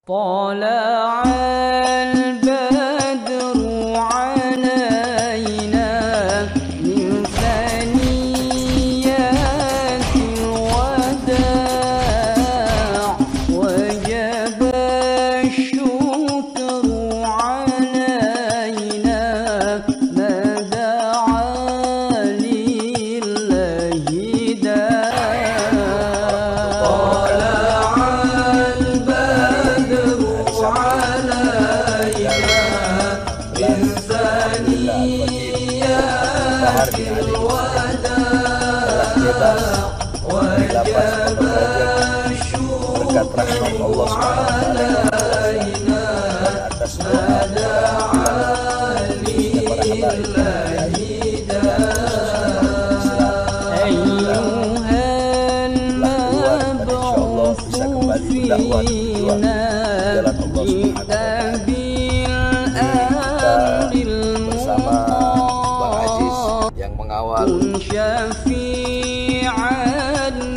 طلع البدر علينا من ثنيات الوداع وجب الشكر علينا ما دعا لله داع. Berkat rahmat Allah Subhanahu atas bisa kembali dakwah bersama Bang Aziz yang mengawal. Saya mengucapkan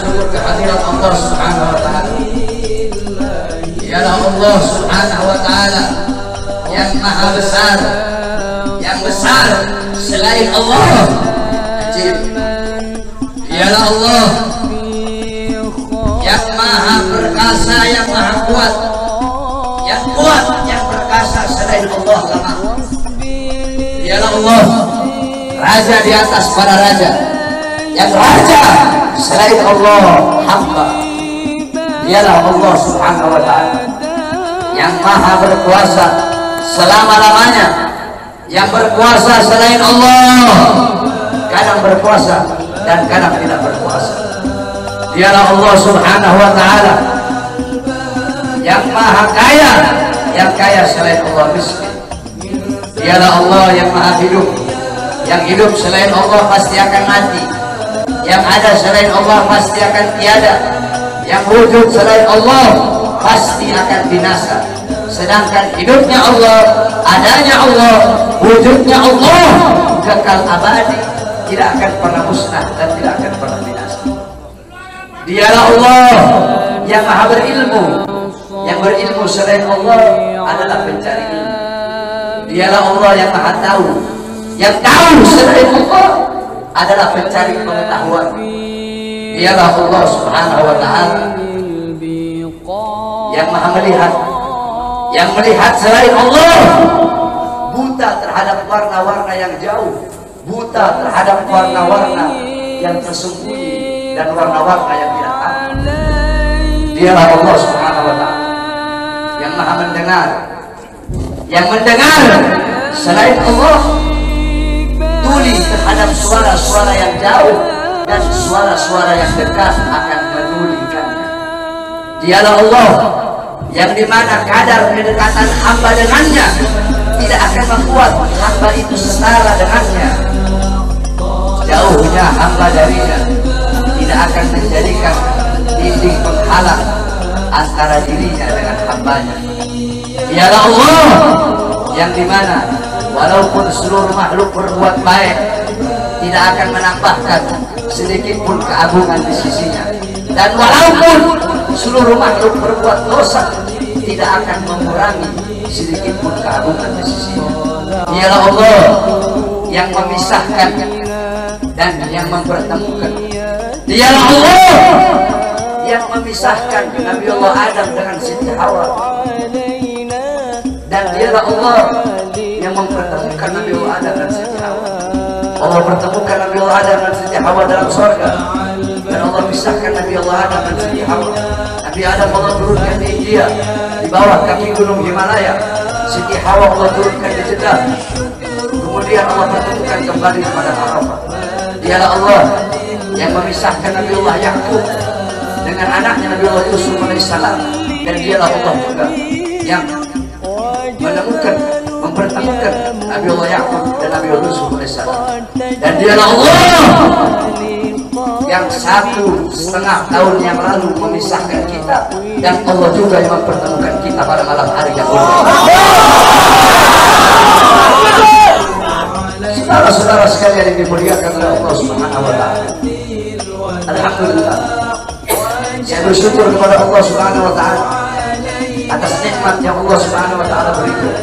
terima kasih kehadirat Allah Subhanahu wa ta'ala. Ialah Allah Subhanahu wa ta'ala yang maha besar, yang besar selain Allah. Ialah Allah yang maha perkasa, yang maha kuat, yang kuat, yang perkasa selain Allah lemah. Ialah Allah raja di atas para raja, yang raja selain Allah hamba. Dialah Allah Subhanahu wa ta'ala yang maha berkuasa selama-lamanya, yang berkuasa selain Allah kadang berkuasa dan kadang tidak berkuasa. Dialah Allah Subhanahu wa ta'ala yang maha kaya, yang kaya selain Allah miskin. Dialah Allah yang maha hidup, yang hidup selain Allah pasti akan mati, yang ada selain Allah pasti akan tiada, yang wujud selain Allah pasti akan binasa. Sedangkan hidupnya Allah, adanya Allah, wujudnya Allah kekal abadi, tidak akan pernah musnah dan tidak akan pernah binasa. Dialah Allah yang maha berilmu, yang berilmu selain Allah adalah pencari ilmu. Dialah Allah yang maha tahu, yang tahu selain Allah adalah pencari pengetahuan. Dialah Allah Subhanahu wa ta'ala yang maha melihat, yang melihat selain Allah buta terhadap warna-warna yang jauh, buta terhadap warna-warna yang tersembunyi dan warna-warna yang tidak tampak. Dialah Allah Subhanahu wa ta'ala yang maha mendengar, yang mendengar selain Allah tuli terhadap suara-suara yang jauh dan suara-suara yang dekat akan menulikannya. Dialah Allah yang dimana kadar kedekatan hamba dengannya tidak akan membuat hamba itu setara dengannya. hamba darinya tidak akan menjadikan dinding penghalang antara dirinya dengan hambanya. Dialah Allah yang dimana walaupun seluruh makhluk berbuat baik tidak akan menambahkan sedikit pun keagungan di sisinya, dan walaupun seluruh makhluk berbuat dosa tidak akan mengurangi sedikit pun keagungan di sisinya. Dialah Allah yang memisahkan dan yang mempertemukan. Dialah Allah yang memisahkan Nabi Allah Adam dengan Siti Hawa, dan dialah Allah yang mempertemukan Nabi Allah Adam dan Siti Hawa. Allah pertemukan Nabi Allah Adam dan Siti Hawa dalam surga, dan Allah pisahkan Nabi Allah Adam dan Siti Hawa. Nabi Adam Allah turunkan di India di bawah kaki gunung Himalaya. Siti Hawa Allah turunkan di Jeddah. Kemudian Allah pertemukan kembali kepada Arafah. Dialah Allah yang memisahkan Nabi Allah Yakub dengan anaknya Nabi Allah Yusuf alaihissalam, dan dialah Allah juga yang menemukan, mempertemukan Nabi Allah Yakub dan Nabi Allah Yusuf alaihissalam. Dan dialah Allah yang 1,5 tahun yang lalu memisahkan kita, dan Allah juga yang mempertemukan kita pada malam hari yang mulia. Saudara-saudara sekalian yang dimuliakan oleh Allah Subhanahu wa taala, alhamdulillah, saya bersyukur kepada Allah Subhanahu wa taala atas nikmat yang Allah Subhanahu wa taala berikan.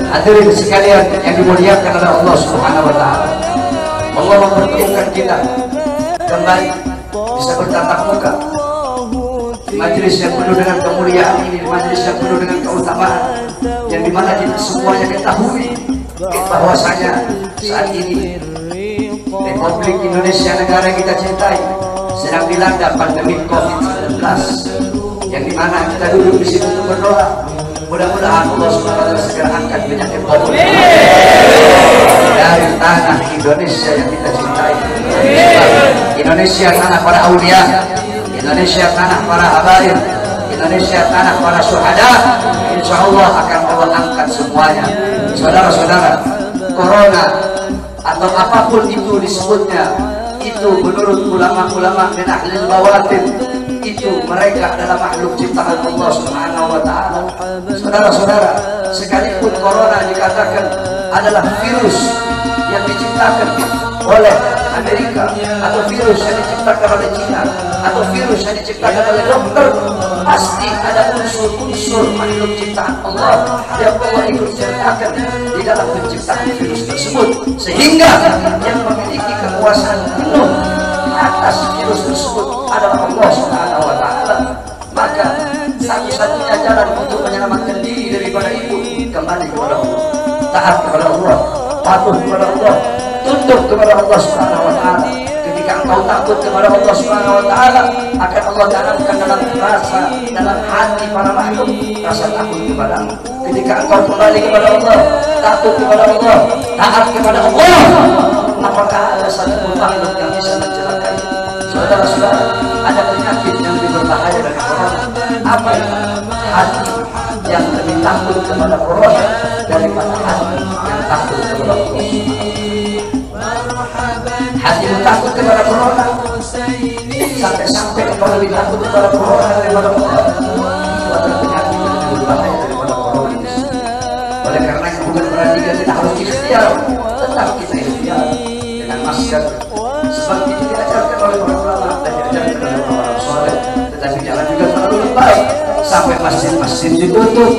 Hadirin sekalian yang dimuliakan oleh Allah Subhanahu wa taala, Allah mempertemukan kita kembali bisa bertatap muka di majelis yang penuh dengan kemuliaan ini, di majelis yang penuh dengan keutamaan, yang dimana kita semuanya ketahui bahwasanya saat ini Republik Indonesia, negara yang kita cintai, sedang dilanda pandemi COVID-19, yang dimana kita duduk di situ untuk berdoa. Mudah-mudahan Allah SWT segera angkat penyakit COVID dari tanah Indonesia yang kita cintai. Indonesia tanah para aulia, Indonesia tanah para habaib, Indonesia tanah para syuhada. Insya Allah akan Allah angkat semuanya. Saudara-saudara, corona atau apapun itu disebutnya, itu menurut ulama-ulama min ahlil bawatin, itu mereka adalah makhluk ciptaan Allah Subhanahu wa taala. Saudara-saudara, sekalipun corona dikatakan adalah virus yang diciptakan oleh Amerika, atau virus yang diciptakan oleh China, atau virus yang diciptakan oleh dokter, pasti ada unsur-unsur makhluk ciptaan Allah yang Allah ikut sertakan di dalam penciptaan virus tersebut, sehingga yang memiliki kekuasaan penuh atas virus tersebut adalah Allah Subhanahu wa taala. Maka satu-satunya jalan untuk menyelamatkan diri daripada itu kembali kepada Allah, taat kepada Allah, patuh kepada Allah, tunduk kepada Allah Subhanahu wa taala. Ketika engkau takut kepada Allah Subhanahu wa taala, akan Allah tanamkan dalam rasa, dalam hati para makhluk rasa takut kepada-Mu. Ketika engkau kembali kepada Allah, takut kepada Allah, taat kepada Allah, apakah ada satu makhluk yang bisa mencelakai? Saudara-saudara, ada penyakit yang lebih berbahaya dari corona. Apa itu? Hati yang lebih takut kepada corona daripada hati yang takut kepada Allah. Hatimu takut kepada corona, sampai-sampai engkau lebih takut kepada corona daripada Allah. Itu adalah penyakit yang lebih berbahaya daripada corona. Oleh karena itu bukan berarti kita harus ikhtiar, tetap kita ikhtiar dengan masker, sebab itu diajarkan oleh para ulama dan diajarkan oleh orang-orang soleh. Tetapi jangan juga terlalu lebay sampai masjid-masjid ditutup,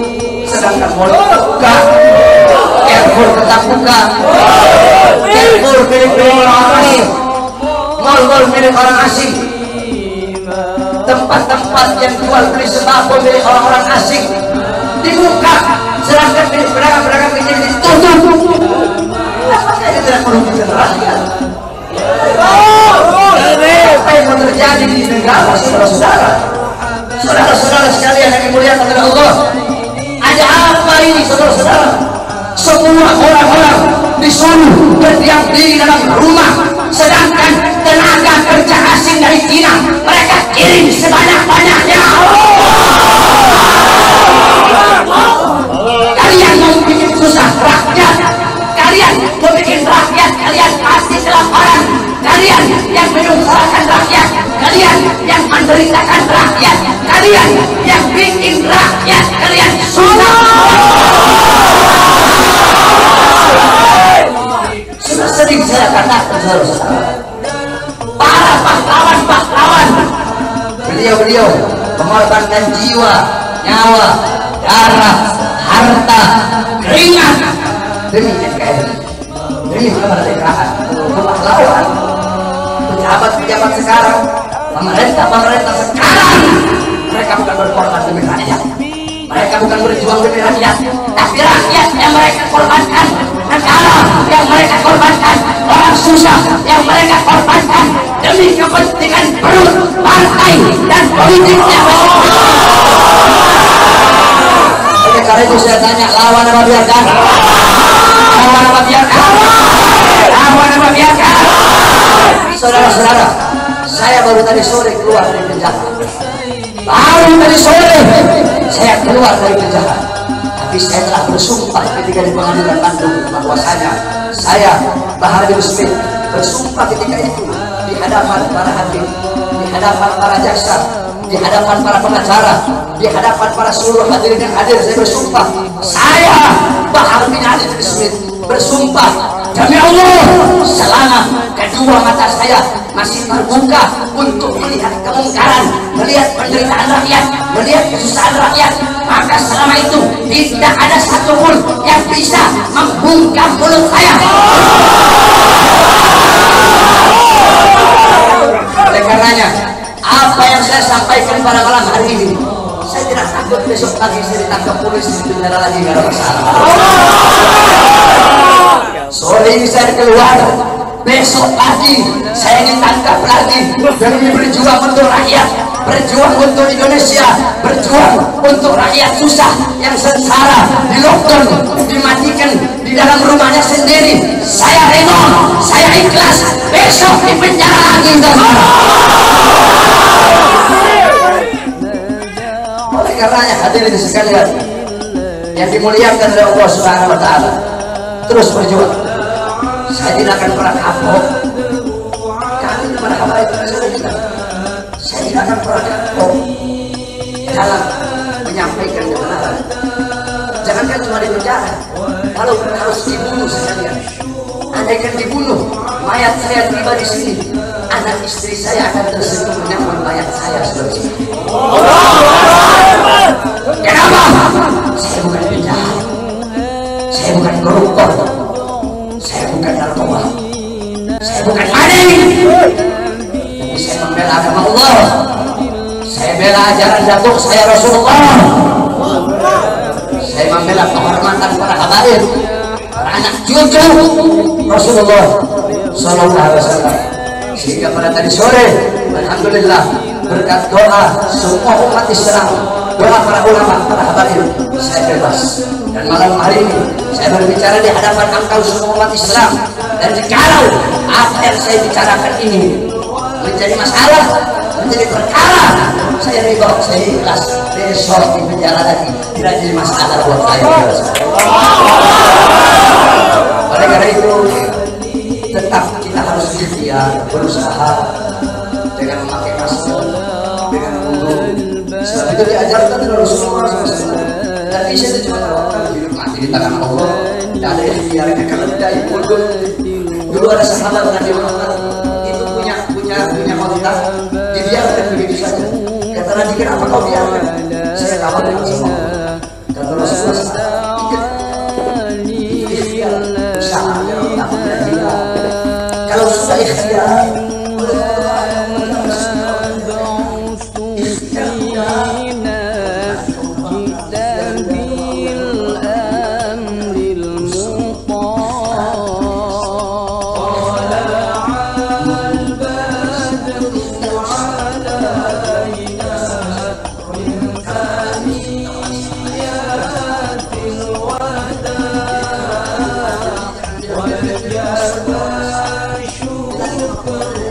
sedangkan mal terbuka, airport tetap buka, airport milik orang asing, mal-mal milik orang asing, tempat-tempat yang jual beli sembako milik orang-orang asing dibuka, sedangkan milik pedagang-pedagang kecil ditutup. Apakah ini tidak merugikan rakyat? Apa yang mau terjadi di negara, saudara-saudara? Saudara-saudara sekalian yang dimuliakan oleh Allah, ada apa ini, saudara-saudara? Semua orang-orang disuruh berdiam diri dalam rumah, sedangkan tenaga kerja asing dari Cina mereka kirim sebanyak-banyaknya. Kalian mau bikin susah rakyat, kalian mau bikin rakyat kalian kasih kelaparan, kalian menderitakan rakyat kalian, yang bikin rakyat kalian susah. Sudah sering saya katakan, saudara-saudara, para pahlawan-pahlawan, beliau-beliau mengorbankan jiwa, nyawa, darah, harta, keringat demi NKRI, demi kemerdekaan. Pahlawan, pejabat-pejabat sekarang, pemerintah sekarang, mereka bukan berkorban demi rakyat, mereka bukan berjuang demi rakyat, tapi rakyat yang mereka korbankan, negara yang mereka korbankan, orang susah yang mereka korbankan demi kepentingan perut, partai, dan politiknya. Oleh karena itu saya tanya, lawan apa biarkan? Lawan apa biarkan? Lawan apa biarkan? Saudara-saudara, saya baru tadi sore keluar dari penjara. Baru tadi sore saya keluar dari penjara. Tapi saya telah bersumpah ketika di pengadilan Bandung bahwasanya saya Baharudin Smith bersumpah ketika itu di hadapan para hakim, di hadapan para jaksa, di hadapan para pengacara, di hadapan para seluruh hadirin yang hadir. Saya bersumpah, saya Baharudin Smith bersumpah demi Allah, selama kedua mata saya masih terbuka untuk melihat kemungkaran, melihat penderitaan rakyat, melihat kesusahan rakyat, maka selama itu tidak ada satupun yang bisa membungkam mulut saya. Oleh karenanya, apa yang saya sampaikan pada malam hari ini, saya tidak takut besok pagi saya ditangkap polisi di penjara lagi, nggak ada masalah. Sore ini saya keluar, besok pagi saya ditangkap lagi demi berjuang untuk rakyat, berjuang untuk Indonesia, berjuang untuk rakyat susah yang sengsara, di lockdown, dimatikan di dalam rumahnya sendiri. Saya rela, saya ikhlas besok di penjara lagi. Oleh karenanya hadirin sekalian yang dimuliakan oleh Allah Subhanahu wa taala, terus berjuang. Saya tidak akan pernah kapok. Kami kepada hamba itu saya tidak akan pernah kapok dalam menyampaikan kebenaran. Jangankan cuma di penjara, kalau harus dibunuh sekalian, andaikan dibunuh, mayat saya tiba di sini, anak istri saya akan tersenyum menyambut mayat saya sudah di sini. Kenapa? Saya bukan penjahat, saya bukan koruptor, saya bukan narkoba, saya bukan maling, tapi saya membela agama Allah, saya bela ajaran datuk saya Rasulullah, saya membela kehormatan para habaib, para anak cucu Rasulullah Sallallahu Alaihi Wasallam. Sehingga pada tadi sore, alhamdulillah, berkat doa semua umat Islam, doa para ulama, para habaib, saya bebas. Dan malam hari ini saya berbicara di hadapan engkau semua umat Islam. Dan jikalau apa yang saya bicarakan ini menjadi masalah, menjadi perkara, saya ridho, saya ikhlas besok di penjara lagi, tidak jadi masalah buat saya. Oleh karena itu tetap kita harus ikhtiar, berusaha dengan memakai masker, dengan wudhu. Sebab itu diajarkan oleh Rasulullah SAW. Dan Isya itu cuma terwakil hidup mati di tangan Allah. Tidak ada ikhtiarnya kalau tidak mundur. Dulu ada sahabat Nabi Muhammad itu punya kontak, dibiarkan begitu saja. Kata Nabi, kenapa kau biarkan? Saya kawan dengan semua. Kata Rasulullah SAW, ikhtiar, usaha, kalau sudah ikhtiar, Syukur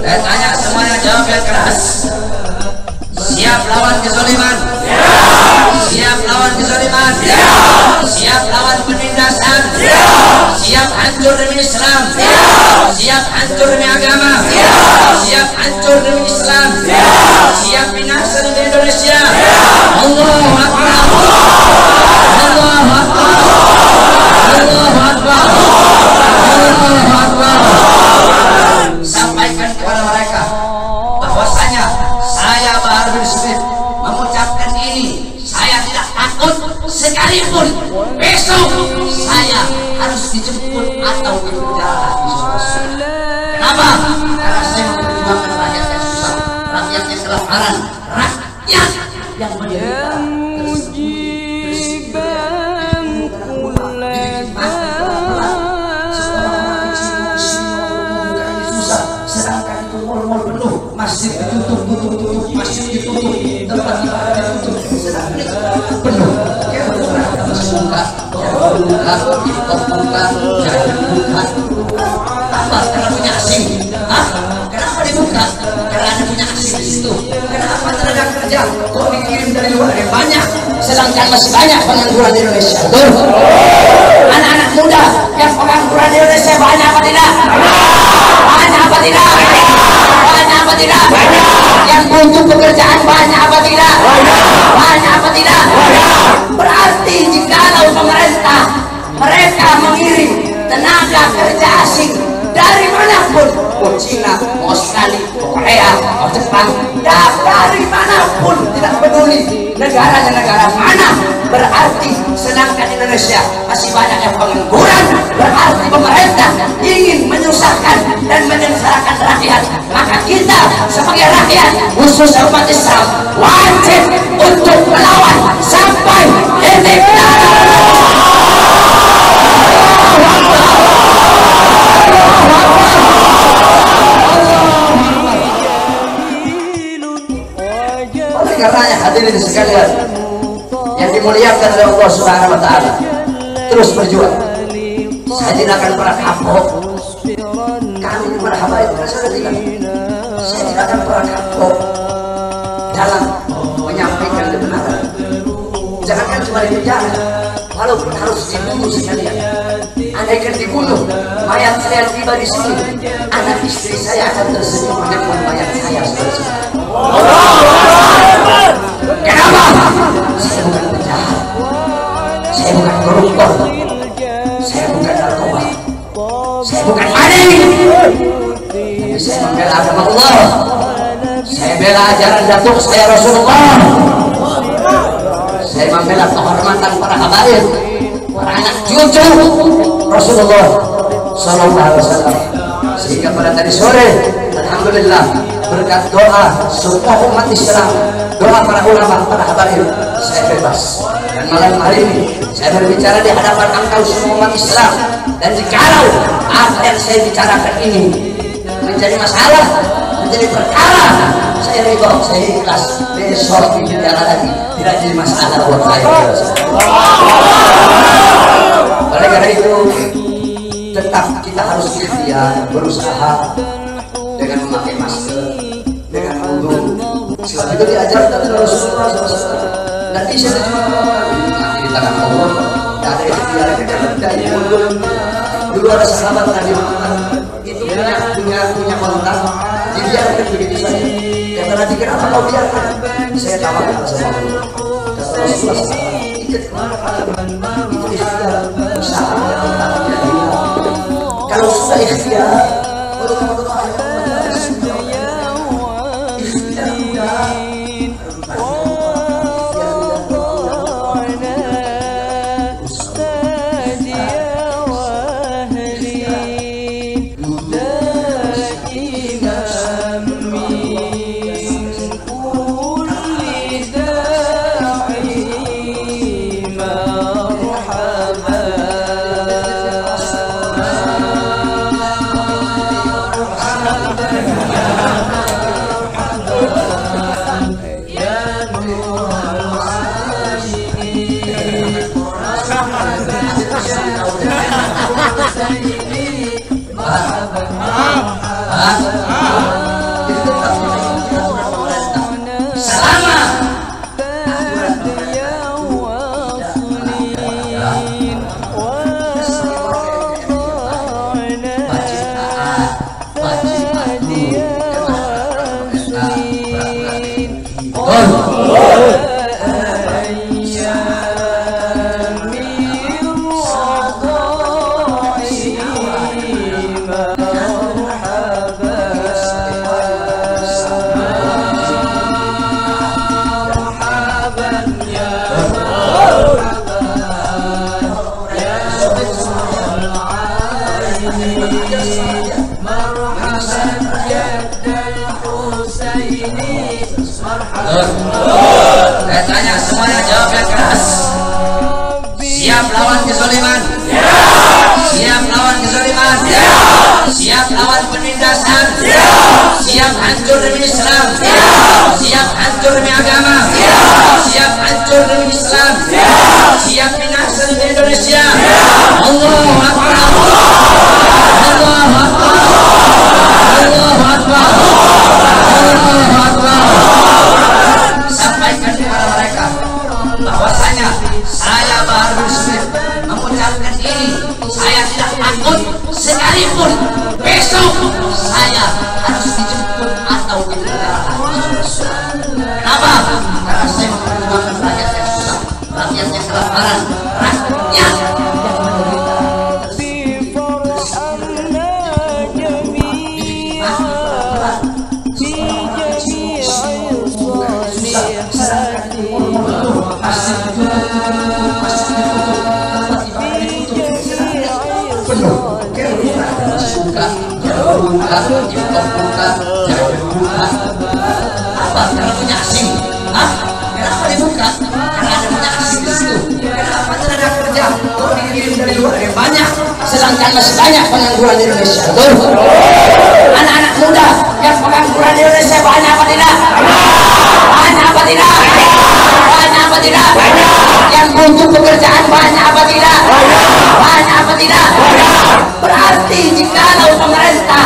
Saya tanya semuanya, jawab yang keras. Siap lawan kezaliman? Siap lawan kezaliman? Siap lawan penindasan? Siap hancur demi Islam? Siap hancur demi agama? Siap hancur demi Islam? Siap binasa demi Indonesia? Allahu Akbar! Allahu Akbar! Allahu Akbar! Allahu Akbar! Sampaikan kepada mereka bahwasanya saya Bahar bin Smith mengucapkan ini. Saya tidak takut sekalipun besok saya harus dijemput atau dipenjara di surga. Kenapa? Karena saya memperjuangkan rakyat yang susah, rakyat yang kelaparan, rakyat yang menderita. Masjid ditutup, masjid ditutup, tempat ibadah ditutup, penuh. Ya buka, jangan buka. Apa? Karena punya asing. Hah? Kenapa dibuka? Karena ada punya asing di situ. Kenapa tenaga kerja kok dikirim dari luar yang banyak, sedangkan masih banyak pengangguran di Indonesia? Betul? Anak-anak muda yang pengangguran di Indonesia banyak apa tidak? Banyak apa tidak? Banyak apa tidak? Yang butuh pekerjaan banyak apa tidak? Banyak apa tidak? Berarti jikalau pemerintah mereka mengirim tenaga kerja asing dari manapun, mau Cina, mau Australia, mau Korea, mau Jepang, dari manapun, tidak peduli negaranya negara mana, berarti sedangkan Indonesia masih banyak yang pengangguran, berarti pemerintah ingin menyusahkan dan menyengsarakan rakyat. Maka kita sebagai rakyat, khususnya umat Islam, wajib untuk melawan sampai titik darah. Oleh karenanya hadirin sekalian yang dimuliakan oleh Allah Subhanahu wa taala, terus berjuang. Saya tidak akan pernah kapok. Kami di Marhaba itu saya tidak akan pernah kapok dalam menyampaikan kebenaran. Jangankan cuma di penjara, walaupun harus dibunuh sekalian. Andaikan dibunuh, mayat saya tiba di sini, anak istri saya akan tersenyum menemukan mayat saya seperti ini. Kenapa? Saya bukan penjahat, saya bukan koruptor, saya bukan narkoba, saya bukan maling, tapi saya membela agama Allah. Saya bela ajaran datuk saya Rasulullah. Saya membela kehormatan para habaib, para anak cucu Rasulullah Sallallahu Alaihi Wasallam. Sehingga pada tadi sore, alhamdulillah, berkat doa semua umat Islam, doa para ulama, para habaib, saya bebas. Dan malam hari ini saya berbicara di hadapan engkau semua umat Islam. Dan jikalau apa yang saya bicarakan ini menjadi masalah, menjadi perkara, saya ridho, saya ikhlas. Besok di penjara lagi tidak jadi masalah buat saya. Oleh karena itu, tetap kita harus ikhtiar, berusaha dengan memakai masker, dengan wudhu. Sebab itu diajarkan oleh Rasulullah SAW. Dan bisa cuma mati di tangan Allah. Tidak ada ikhtiar dari wudhu. Dulu ada sahabat Nabi Muhammad itu punya kontak, dibiarkan begitu saja. Kata Nabi, kenapa kau biarkan? Saya tawarkan sama Allah. Kata Rasulullah SAW, ikut itu ikhtiar, usaha yang kontaknya hilang. Kalau sudah ikhtiar, baru kamu doa ya Allah. Ikhtiar mudah. Saya tanya semuanya, jawab yang keras. Siap lawan kezaliman? Siap lawan kezaliman? Siap lawan penindasan? Siap hancur demi Islam? Siap hancur demi agama? Siap hancur demi Islam? Siap binasa demi Indonesia? Allahu Akbar! Allahu Akbar! Allahu Akbar! Allahu Akbar! Sampaikan kepada mereka bahwasanya saya baru mengucapkan ini. Saya tidak takut sekalipun besok saya harus dijemput atau dipenjara. Kenapa? Karena saya memperjuangkan rakyat yang susah, rakyat yang kelaparan, rakyat yang menderita. Apa? Karena punya asing? Kenapa dibuka? Karena ada punya asing di situ. Kenapa tenaga kerja dikirim dari luar yang banyak, sedangkan masih banyak pengangguran di Indonesia? Betul? Anak-anak muda yang pengangguran di Indonesia banyak apa tidak? Banyak apa tidak? Banyak apa tidak? Yang butuh pekerjaan banyak apa tidak? Banyak apa tidak? Berarti jikalau pemerintah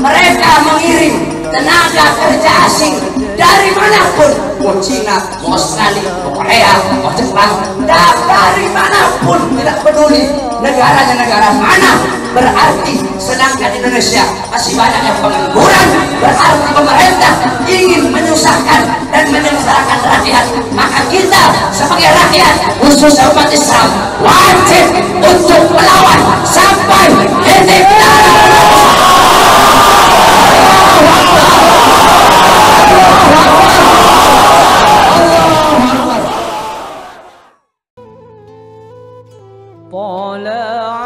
mereka mengirim tenaga kerja asing dari manapun, mau Cina, mau Australia, mau Korea, mau Jepang, dari manapun, tidak peduli negaranya negara mana, berarti sedangkan Indonesia masih banyak yang pengangguran, berarti pemerintah ingin menyusahkan dan menyengsarakan rakyat. Maka kita sebagai rakyat, khususnya umat Islam, wajib untuk melawan sampai titik darah. طلع